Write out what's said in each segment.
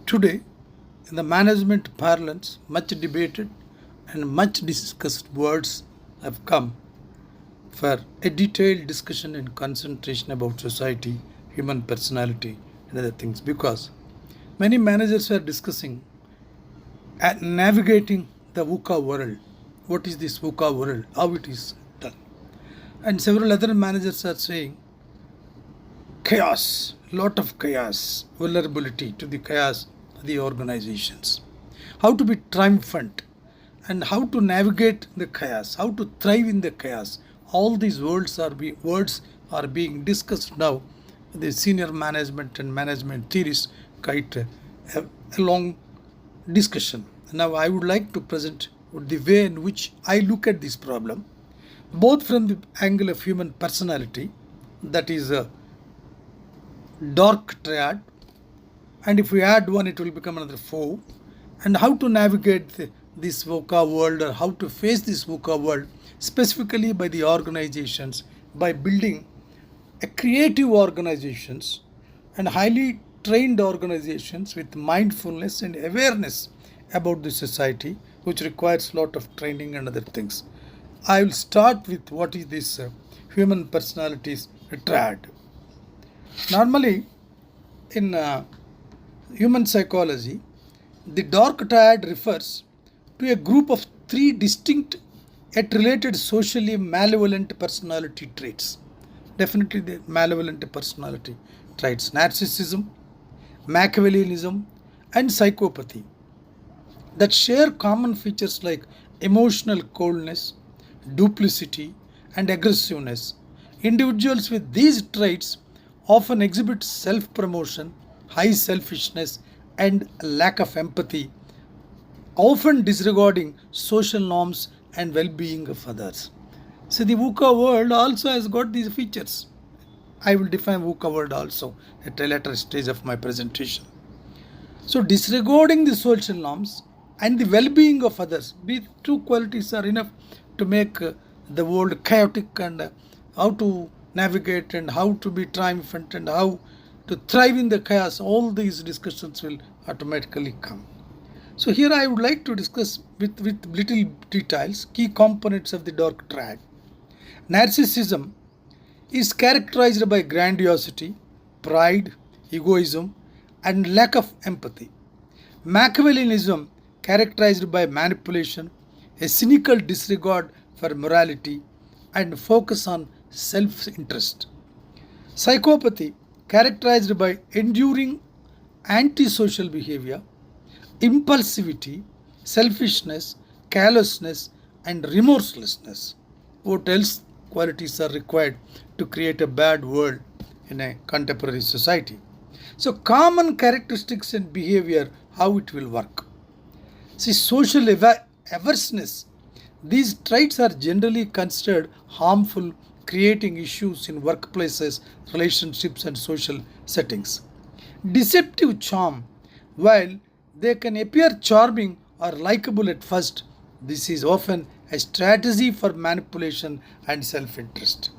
Today, in the management parlance, much debated and much discussed words have come for a detailed discussion and concentration about society, human personality, and other things because many managers are discussing and navigating the Vuca world. What is this Vuca world? How it is done? And several other managers are saying chaos, lot of chaos, vulnerability to the chaos of the organizations. How to be triumphant and how to navigate the chaos, how to thrive in the chaos. All these words are being discussed now. The senior management and management theories quite a long discussion. Now I would like to present the way in which I look at this problem, both from the angle of human personality, that is a dark triad, and if we add one it will become another four, and how to navigate this VUCA world or how to face this VUCA world specifically by the organizations by building a creative organizations and highly trained organizations with mindfulness and awareness about the society, which requires a lot of training and other things. I will start with what is this human personalities triad. Normally, in human psychology, the dark triad refers to a group of three distinct yet related socially malevolent personality traits. Definitely the malevolent personality traits: narcissism, Machiavellianism, and psychopathy, that share common features like emotional coldness, duplicity, and aggressiveness. Individuals with these traits often exhibit self promotion, high selfishness, and lack of empathy, often disregarding social norms and well being of others. So, the VUCA world also has got these features. I will define VUCA world also at a later stage of my presentation. So, disregarding the social norms and the well being of others, these two qualities are enough to make the world chaotic, and how to navigate and how to be triumphant and how to thrive in the chaos. All these discussions will automatically come. So here I would like to discuss with little details key components of the dark triad. Narcissism is characterized by grandiosity, pride, egoism, and lack of empathy. Machiavellianism characterized by manipulation, a cynical disregard for morality, and focus on self-interest. Psychopathy characterized by enduring antisocial behavior, impulsivity, selfishness, callousness, and remorselessness. What else qualities are required to create a bad world in a contemporary society? So, common characteristics and behavior, how it will work. See, social averseness. These traits are generally considered harmful, creating issues in workplaces, relationships, and social settings. Deceptive charm. While they can appear charming or likable at first, this is often a strategy for manipulation and self-interest.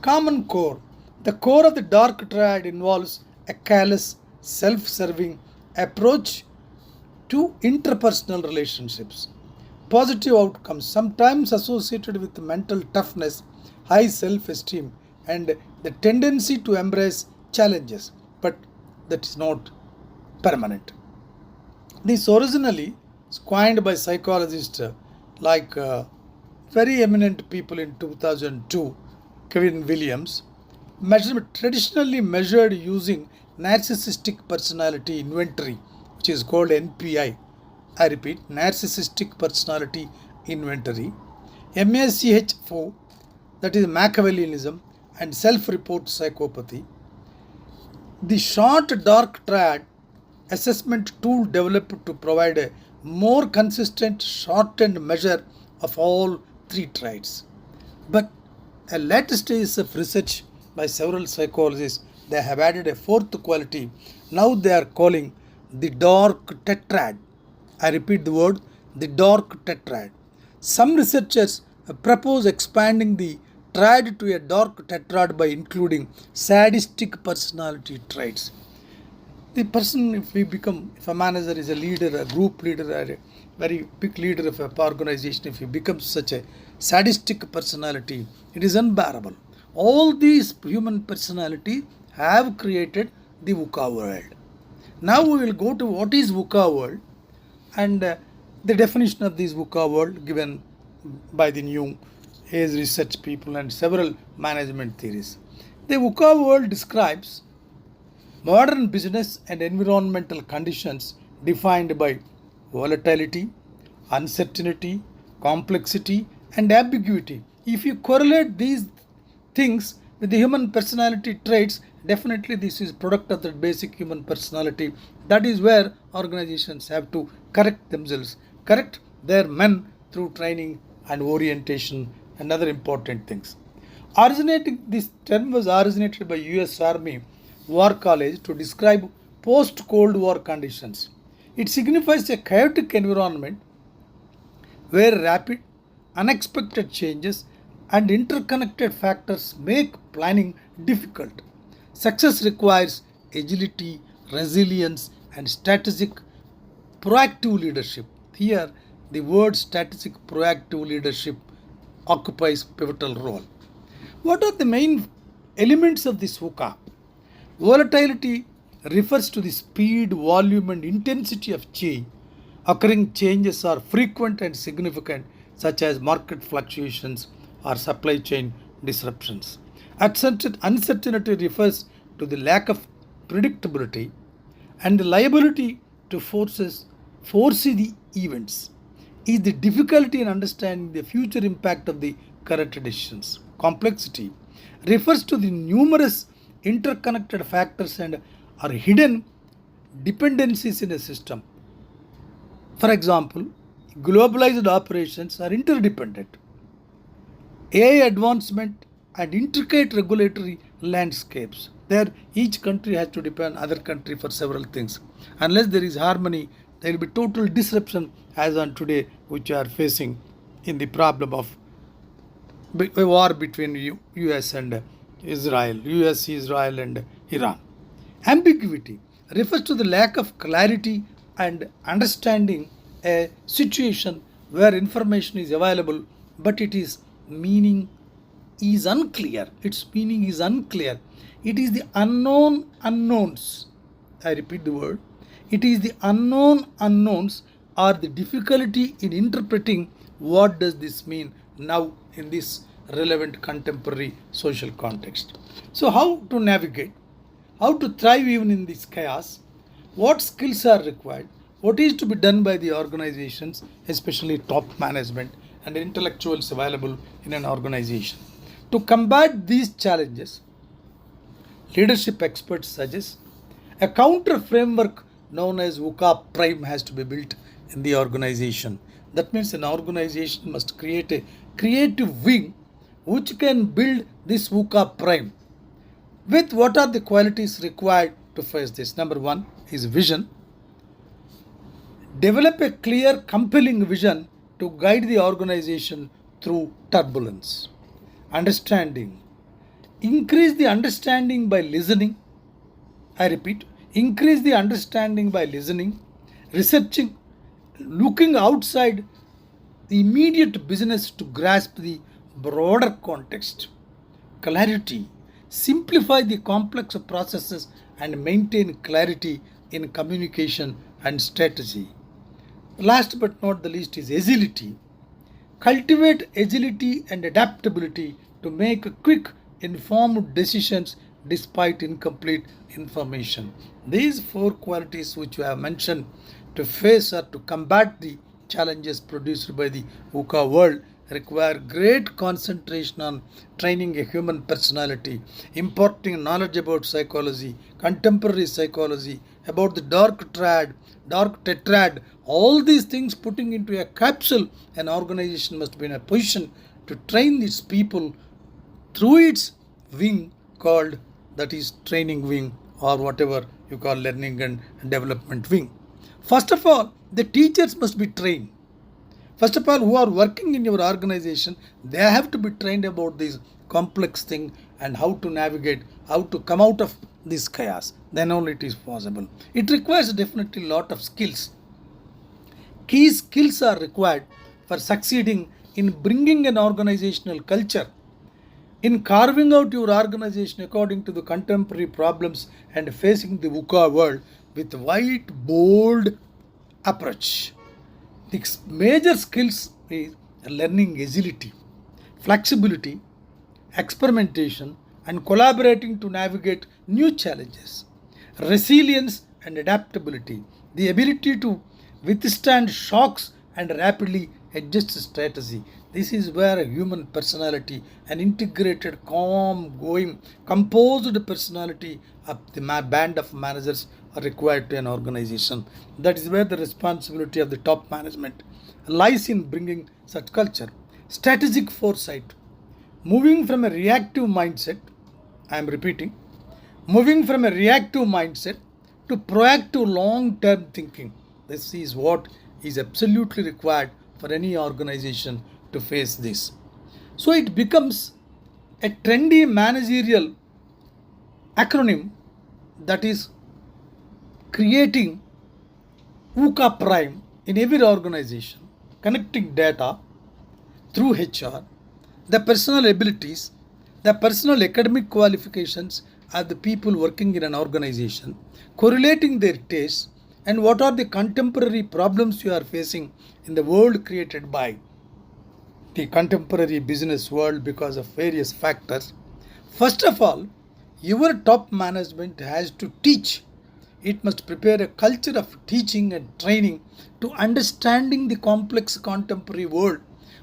Common core. The core of the dark triad involves a callous, self-serving approach to interpersonal relationships. Positive outcomes, sometimes associated with mental toughness, high self-esteem, and the tendency to embrace challenges, but that is not permanent. This originally coined by psychologists like very eminent people in 2002, Kevin Williams, traditionally measured using narcissistic personality inventory, which is called NPI. I repeat, narcissistic personality inventory, MACH4, that is Machiavellianism, and self-report psychopathy. The short dark triad assessment tool developed to provide a more consistent shortened measure of all three traits. But a later stage of research by several psychologists, they have added a fourth quality. Now they are calling the dark tetrad. I repeat the word, the dark tetrad. Some researchers propose expanding the triad to a dark tetrad by including sadistic personality traits. the person, if a manager is a leader, a group leader, or a very big leader of an organization, if he becomes such a sadistic personality, it is unbearable. All these human personality have created the VUCA world. Now we will go to what is VUCA world, and the definition of this VUCA world given by the new age research people and several management theories. The VUCA world describes modern business and environmental conditions defined by volatility, uncertainty, complexity, and ambiguity. If you correlate these things with the human personality traits, definitely this is product of the basic human personality. That is where organizations have to correct themselves, correct their men through training and orientation and other important things. This term was originated by US Army War College to describe post-Cold War conditions. It signifies a chaotic environment where rapid, unexpected changes and interconnected factors make planning difficult. Success requires agility, resilience, and strategic proactive leadership. Here, the word strategic proactive leadership occupies pivotal role. What are the main elements of this VUCA? Volatility refers to the speed, volume, and intensity of change. Occurring changes are frequent and significant, such as market fluctuations or supply chain disruptions. Uncertainty refers to the lack of predictability and the liability to foresee the events. Is the difficulty in understanding the future impact of the current decisions. Complexity refers to the numerous interconnected factors and are hidden dependencies in a system. For example, globalized operations are interdependent. AI advancement and intricate regulatory landscapes. There, each country has to depend on other country for several things. Unless there is harmony, there will be total disruption as on today, which are facing in the problem of a war between US and Israel, US, Israel and Iran. Ambiguity refers to the lack of clarity and understanding a situation where information is available but its meaning is unclear. Its meaning is unclear. It is the unknown unknowns. I repeat the word. It is the unknown unknowns or the difficulty in interpreting what does this mean now in this relevant contemporary social context. So how to navigate? How to thrive even in this chaos? What skills are required? What is to be done by the organizations, especially top management and intellectuals available in an organization? To combat these challenges, leadership experts suggest a counter framework known as VUCA Prime has to be built in the organization. That means an organization must create a creative wing which can build this VUCA Prime. With what are the qualities required to face this? Number one is vision. Develop a clear, compelling vision to guide the organization through turbulence. Understanding. Increase the understanding by listening. I repeat, increase the understanding by listening, researching, looking outside the immediate business to grasp the broader context. Clarity. Simplify the complex processes and maintain clarity in communication and strategy. Last but not the least is agility. Cultivate agility and adaptability to make quick, informed decisions despite incomplete information. These four qualities which we have mentioned to face or to combat the challenges produced by the VUCA world require great concentration on training a human personality, imparting knowledge about psychology, contemporary psychology, about the dark tetrad, all these things putting into a capsule. An organization must be in a position to train these people through its wing called, that is, training wing or whatever you call learning and development wing. First of all, the teachers must be trained. First of all, who are working in your organization, they have to be trained about these complex thing and how to navigate, how to come out of this chaos. Then only it is possible. It requires definitely a lot of skills. Key skills are required for succeeding in bringing an organizational culture, in carving out your organization according to the contemporary problems and facing the VUCA world with wide, bold approach. The major skills is learning agility, flexibility, experimentation, and collaborating to navigate new challenges, resilience and adaptability, the ability to withstand shocks and rapidly adjust strategy. This is where a human personality, an integrated, calm, going, composed personality of the band of managers are required to an organization. That is where the responsibility of the top management lies in bringing such culture. Strategic foresight, moving from a reactive mindset, I am repeating, moving from a reactive mindset to proactive long term thinking. This is what is absolutely required for any organization to face this. So it becomes a trendy managerial acronym that is creating VUCA Prime in every organization, connecting data through HR, the personal abilities, the personal academic qualifications of the people working in an organization, correlating their tastes, and what are the contemporary problems you are facing in the world created by the contemporary business world because of various factors. First of all, your top management has to teach. It must prepare a culture of teaching and training to understanding the complex contemporary world.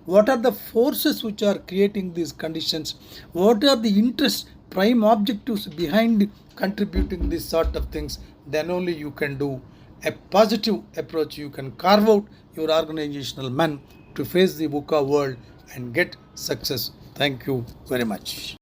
What are the forces which are creating these conditions? What are the interests, prime objectives behind contributing these sort of things? Then only you can do a positive approach. You can carve out your organizational men to face the VUCA world and get success. Thank you very much.